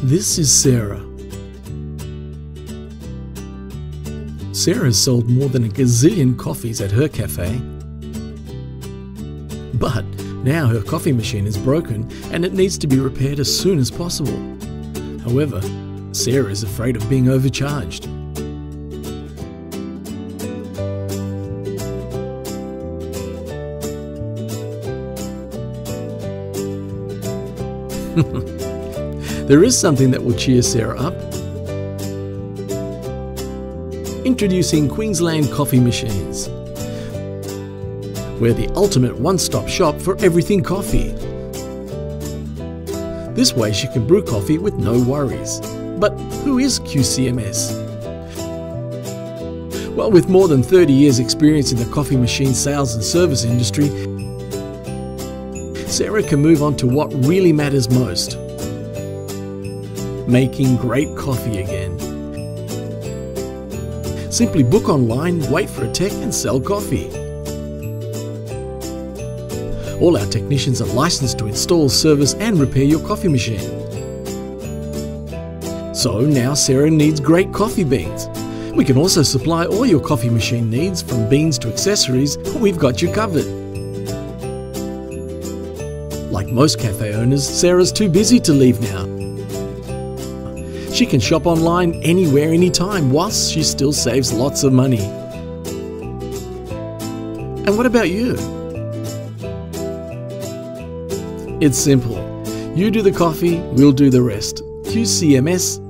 This is Sarah. Sarah has sold more than a gazillion coffees at her cafe. But now her coffee machine is broken and it needs to be repaired as soon as possible. However, Sarah is afraid of being overcharged. There is something that will cheer Sarah up. Introducing Queensland coffee machines. We're the ultimate one-stop shop for everything coffee. This way she can brew coffee with no worries. But who is QCMS? Well, with more than 30 years experience in the coffee machine sales and service industry, Sarah can move on to what really matters most: making great coffee again. Simply book online, wait for a tech and sell coffee. All our technicians are licensed to install, service and repair your coffee machine. So now Sarah needs great coffee beans. We can also supply all your coffee machine needs, from beans to accessories. We've got you covered. Like most cafe owners, Sarah's too busy to leave now. She can shop online anywhere, anytime, whilst she still saves lots of money. And what about you? It's simple. You do the coffee, we'll do the rest. qcms.com.au